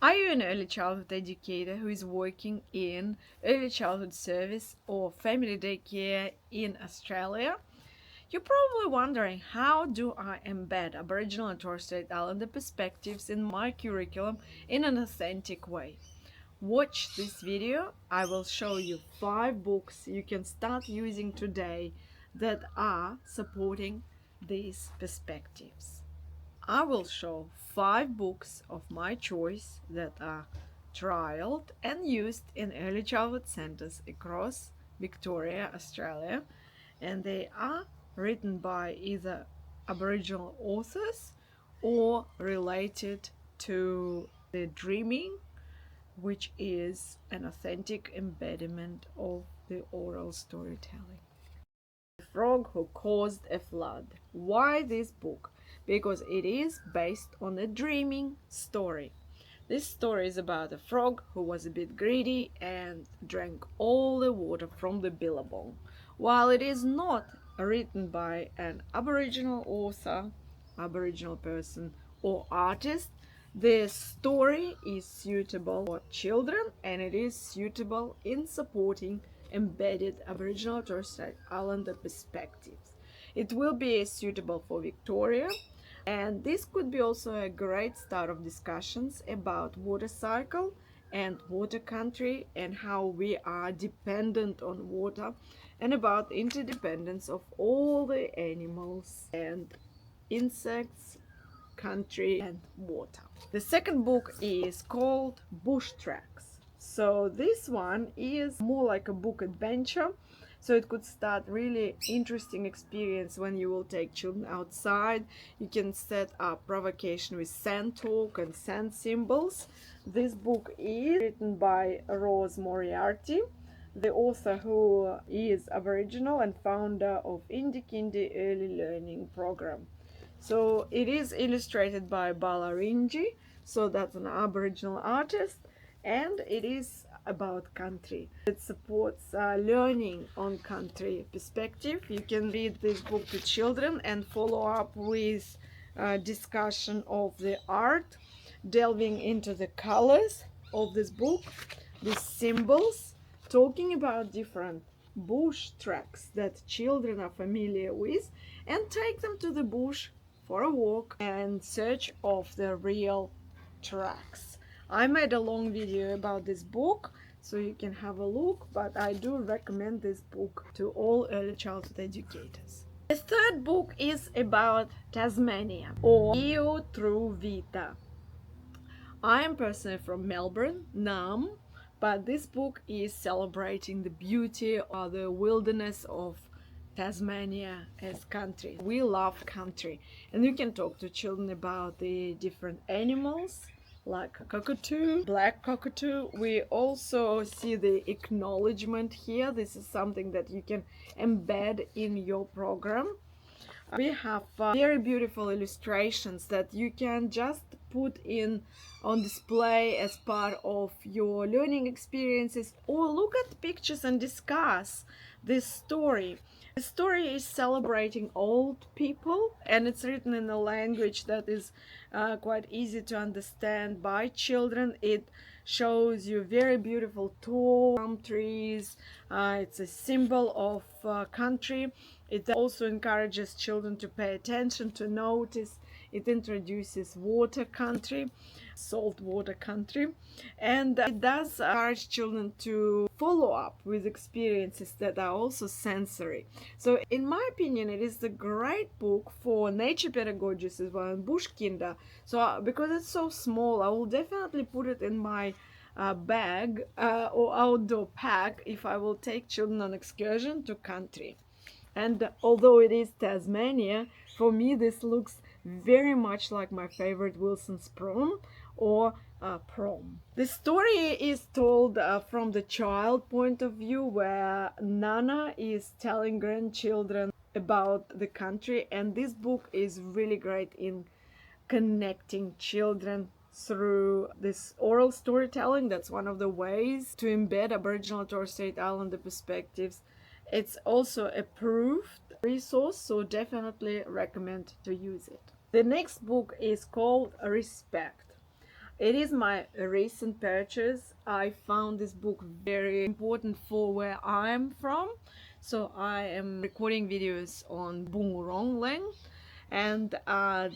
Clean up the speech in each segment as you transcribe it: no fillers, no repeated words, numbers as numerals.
Are you an early childhood educator who is working in early childhood service or family daycare in Australia? You're probably wondering, how do I embed Aboriginal and Torres Strait Islander perspectives in my curriculum in an authentic way? Watch this video. I will show you 5 books you can start using today that are supporting these perspectives. I will show 5 books of my choice that are trialed and used in early childhood centers across Victoria, Australia, and they are written by either Aboriginal authors or related to the dreaming, which is an authentic embodiment of the oral storytelling. The Frog Who Caused a Flood. Why this book? Because it is based on a dreaming story. This story is about a frog who was a bit greedy and drank all the water from the billabong. While it is not written by an Aboriginal author, Aboriginal person, or artist, the story is suitable for children and it is suitable in supporting embedded Aboriginal and Torres Strait Islander perspectives. It will be suitable for Victoria, and this could be also a great start of discussions about water cycle and water country and how we are dependent on water and about interdependence of all the animals and insects, country and water. The second book is called Bush Tracks. So this one is more like a book adventure. So it could start really interesting experience when you will take children outside. You can set up provocation with sand talk and sand symbols. This book is written by Rose Moriarty, the author who is Aboriginal and founder of Indie Early Learning Program. So it is illustrated by Balarinji, so that's an Aboriginal artist, and it is about country. It supports learning on country perspective. You can read this book to children and follow up with discussion of the art, delving into the colors of this book, the symbols, talking about different bush tracks that children are familiar with, and take them to the bush for a walk and search of the real tracks. I made a long video about this book, so you can have a look, but I do recommend this book to all early childhood educators. The third book is about Tasmania, or Io through Vita. I am personally from Melbourne, Nam, but this book is celebrating the beauty of the wilderness of Tasmania as country. We love country, and you can talk to children about the different animals like cockatoo, black cockatoo. We also see the acknowledgement here. This is something that you can embed in your program. We have very beautiful illustrations that you can just put in on display as part of your learning experiences, or look at pictures and discuss this story. The story is celebrating old people, and it's written in a language that is quite easy to understand by children. It shows you very beautiful tall palm trees. It's a symbol of country. It also encourages children to pay attention, to notice. It introduces water country, salt water country, and it does encourage children to follow up with experiences that are also sensory. So in my opinion, it is a great book for nature pedagogists as well, and bush kinder. So because it's so small, I will definitely put it in my bag or outdoor pack if I will take children on excursion to country. And although it is Tasmania, for me this looks very much like my favorite Wilson's Prom or Prom. The story is told from the child point of view, where Nana is telling grandchildren about the country, and this book is really great in connecting children through this oral storytelling. That's one of the ways to embed Aboriginal and Torres Strait Islander perspectives. It's also a approved resource, so definitely recommend to use it. The next book is called Respect. It is my recent purchase. I found this book very important for where I'm from. So I am recording videos on Bungarong lang, and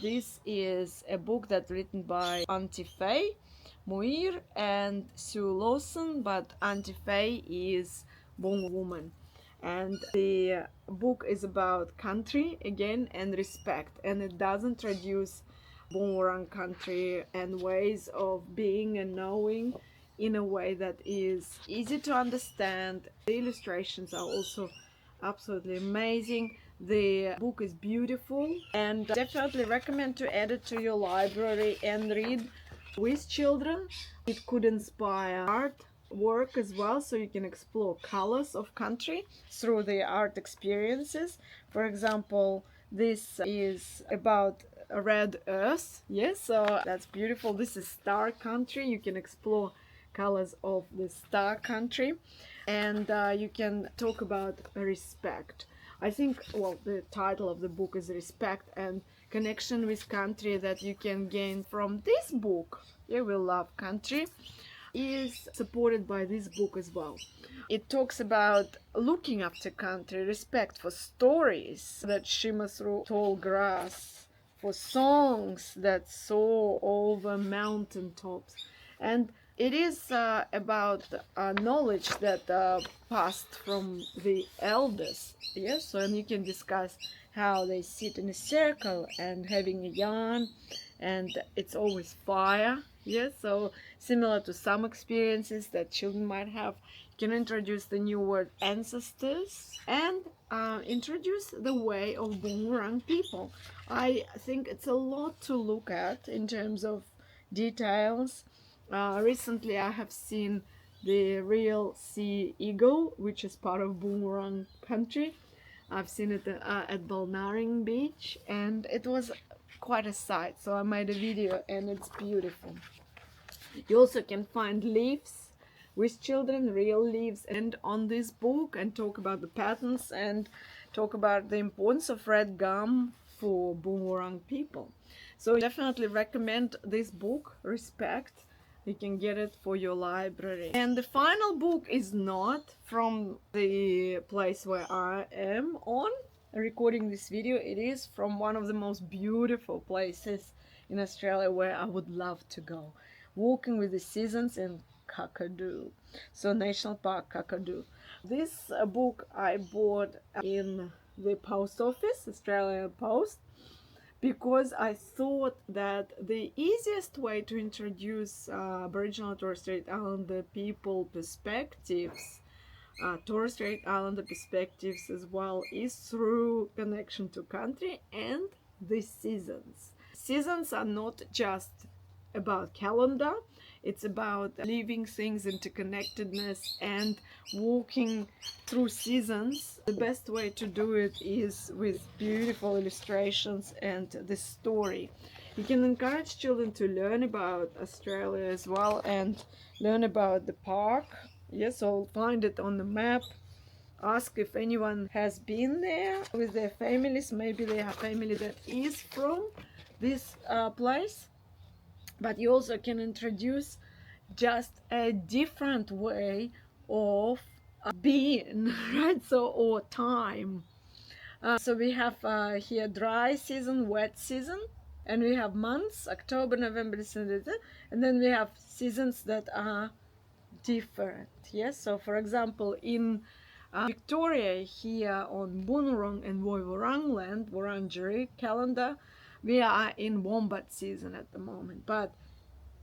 this is a book that's written by Auntie Faye Muir and Sue Lawson, but Auntie Faye is Bunga woman. And the book is about country again and respect, and it doesn't traduce Bungarang country and ways of being and knowing in a way that is easy to understand. The illustrations are also absolutely amazing. The book is beautiful, and definitely recommend to add it to your library and read with children. It could inspire art work as well, so you can explore colors of country through the art experiences. For example, this is about a red earth. Yes, so that's beautiful. This is star country. You can explore colors of the star country, and you can talk about respect. I think, well, the title of the book is Respect and Connection with Country, that you can gain from this book. You will love country is supported by this book as well. It talks about looking after country, respect for stories that shimmer through tall grass, for songs that soar over mountain tops. And it is about knowledge that passed from the elders. Yes, so and you can discuss how they sit in a circle and having a yarn, and it's always fire. Yes, so similar to some experiences that children might have. You can introduce the new word ancestors and introduce the way of Bungarang people. I think it's a lot to look at in terms of details. Recently, I have seen the real sea eagle, which is part of Bungarang country. I've seen it at Balnaring Beach, and it was quite a sight. So I made a video, and it's beautiful. You also can find leaves with children, real leaves, and on this book, and talk about the patterns and talk about the importance of red gum for Bungarang people. So definitely recommend this book, Respect. You can get it for your library. And the final book is not from the place where I am on recording this video. It is from one of the most beautiful places in Australia where I would love to go. Walking with the Seasons in Kakadu. So National Park Kakadu. This book I bought in the post office, Australia Post, because I thought that the easiest way to introduce Aboriginal Torres Strait Islander people perspectives, Torres Strait Islander perspectives as well, is through connection to country and the seasons. Seasons are not just about calendar, it's about living things into connectedness and walking through seasons. The best way to do it is with beautiful illustrations and the story. You can encourage children to learn about Australia as well and learn about the park. Yes, so find it on the map. Ask if anyone has been there with their families. Maybe they have family that is from this place. But you also can introduce just a different way of being, right? So, or time. So we have here dry season, wet season, and we have months, October, November, December, and then we have seasons that are different. Yes, so for example, in Victoria, here on Bunurong and Woiwurrung land, Wurundjeri calendar, we are in wombat season at the moment, but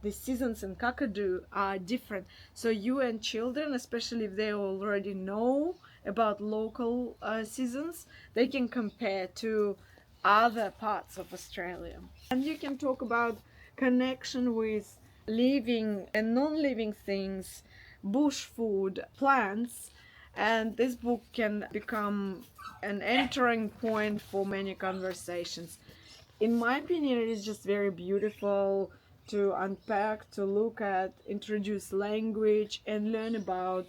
the seasons in Kakadu are different. So you and children, especially if they already know about local seasons, they can compare to other parts of Australia. And you can talk about connection with living and non-living things, bush food, plants, and this book can become an entering point for many conversations. In my opinion, it is just very beautiful to unpack, to look at, introduce language, and learn about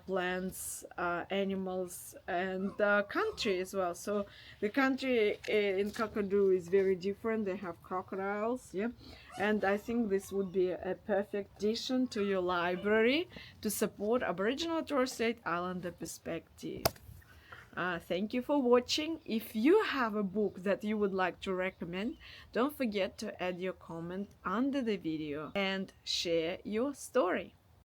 plants, animals, and country as well. So the country in Kakadu is very different. They have crocodiles, yeah, and I think this would be a perfect addition to your library to support Aboriginal and Torres Strait Islander perspective. Thank you for watching. If you have a book that you would like to recommend, don't forget to add your comment under the video and share your story.